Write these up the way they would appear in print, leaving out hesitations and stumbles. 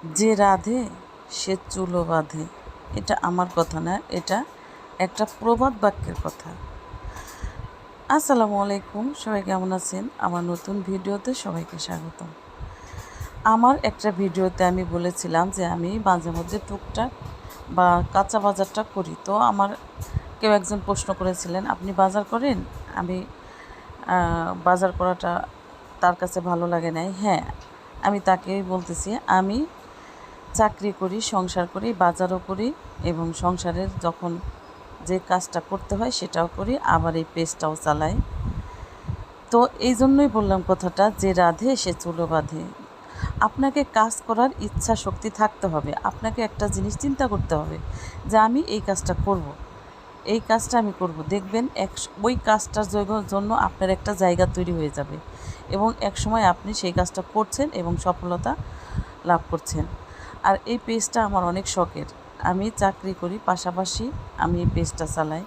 যে রাঁধে সে চুলো বাঁধে। এটা আমার কথা না, এটা একটা প্রবাদ বাক্যের কথা। আসসালামু আলাইকুম, সবাই কেমন আছেন? আমার নতুন ভিডিওতে সবাইকে স্বাগতম। আমার একটা ভিডিওতে আমি বলেছিলাম যে আমি মাঝে মধ্যে টুকটাক বা কাঁচা বাজারটা করি। তো আমার কেউ একজন প্রশ্ন করেছিলেন, আপনি বাজার করেন? আমি বাজার করাটা তার কাছে ভালো লাগে নাই। হ্যাঁ, আমি তাকেই বলতেছি, আমি চাকরি করি, সংসার করি, বাজারও করি এবং সংসারের যখন যে কাজটা করতে হয় সেটাও করি, আবার এই পেজটাও চালাই। তো এই জন্যই বললাম কথাটা, যে রাঁধে সে চুলো বাঁধে। আপনাকে কাজ করার ইচ্ছা শক্তি থাকতে হবে। আপনাকে একটা জিনিস চিন্তা করতে হবে যে আমি এই কাজটা করব, এই কাজটা আমি করব। দেখবেন ওই কাজটার জন্য আপনার একটা জায়গা তৈরি হয়ে যাবে এবং এক সময় আপনি সেই কাজটা করছেন এবং সফলতা লাভ করছেন। আর এই পেজটা আমার অনেক শখের। আমি চাকরি করি, পাশাপাশি আমি এই পেজটা চালাই।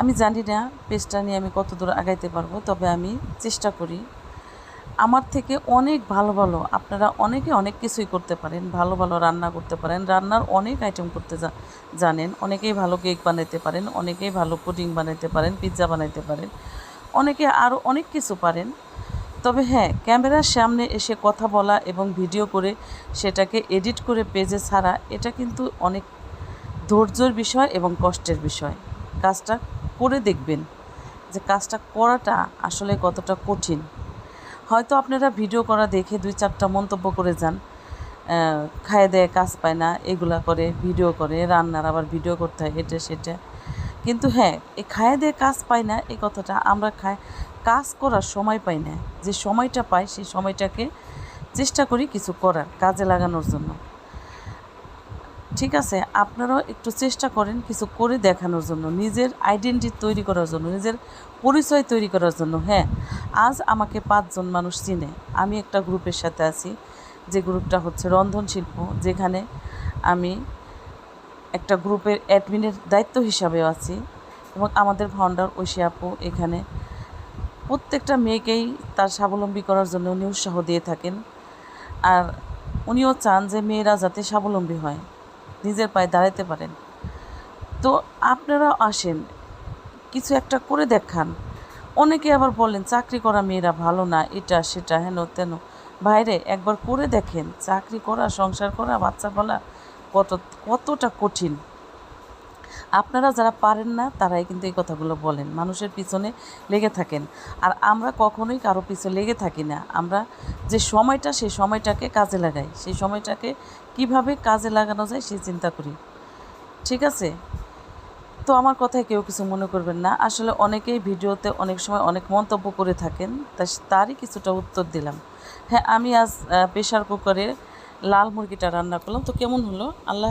আমি জানি না পেজটা নিয়ে আমি কত দূর আগাইতে পারবো, তবে আমি চেষ্টা করি। আমার থেকে অনেক ভালো ভালো আপনারা অনেকে অনেক কিছুই করতে পারেন, ভালো ভালো রান্না করতে পারেন, রান্নার অনেক আইটেম করতে জানেন। অনেকেই ভালো কেক বানাইতে পারেন, অনেকেই ভালো পুডিং বানাইতে পারেন, পিৎজা বানাইতে পারেন, অনেকে আরও অনেক কিছু পারেন। তবে হ্যাঁ, ক্যামেরার সামনে এসে কথা বলা এবং ভিডিও করে সেটাকে এডিট করে পেজে ছাড়া, এটা কিন্তু অনেক ধৈর্যের বিষয় এবং কষ্টের বিষয়। কাজটা করে দেখবেন যে কাজটা করাটা আসলে কতটা কঠিন। হয়তো আপনারা ভিডিও করা দেখে 2-4টা মন্তব্য করে যান, খায় দেয় কাজ পায় না, এগুলা করে, ভিডিও করে, রান্নার আবার ভিডিও করতে হয়, এটা সেটা। কিন্তু হ্যাঁ, এই খায় দেয় কাজ পায় না এই কথাটা আমরা কাজ করার সময় পাই না। যে সময়টা পাই সেই সময়টাকে চেষ্টা করি কিছু করার, কাজে লাগানোর জন্য। ঠিক আছে, আপনারাও একটু চেষ্টা করেন কিছু করে দেখানোর জন্য, নিজের আইডেন্টিটি তৈরি করার জন্য, নিজের পরিচয় তৈরি করার জন্য। হ্যাঁ, আজ আমাকে 5 জন মানুষ চিনে। আমি একটা গ্রুপের সাথে আছি, যে গ্রুপটা হচ্ছে রন্ধনশিল্প, যেখানে আমি একটা গ্রুপের অ্যাডমিনের দায়িত্ব হিসাবেও আছি এবং আমাদের ফাউন্ডার ঐশী আপু এখানে প্রত্যেকটা মেয়েকেই তার স্বাবলম্বী করার জন্য উনি উৎসাহ দিয়ে থাকেন। আর উনিও চান যে মেয়েরা যাতে স্বাবলম্বী হয়, নিজের পায়ে দাঁড়াতে পারেন। তো আপনারা আসেন, কিছু একটা করে দেখান। অনেকে আবার বলেন চাকরি করা মেয়েরা ভালো না, এটা সেটা হেন তেন। বাইরে একবার করে দেখেন, চাকরি করা, সংসার করা, বাচ্চা পালা কতটা কঠিন। আপনারা যারা পারেন না তারাই কিন্তু এই কথাগুলো বলেন, মানুষের পিছনে লেগে থাকেন। আর আমরা কখনোই কারো পিছনে লেগে থাকি না। আমরা যে সময়টা, সেই সময়টাকে কাজে লাগাই, সেই সময়টাকে কিভাবে কাজে লাগানো যায় সেই চিন্তা করি। ঠিক আছে? তো আমার কথায় কেউ কিছু মনে করবেন না। আসলে অনেকেই ভিডিওতে অনেক সময় অনেক মন্তব্য করে থাকেন, তারই কিছুটা উত্তর দিলাম। হ্যাঁ, আমি আজ প্রেশার কুকারে লাল মুরগিটা রান্না করলাম। তো কেমন হলো? আল্লাহ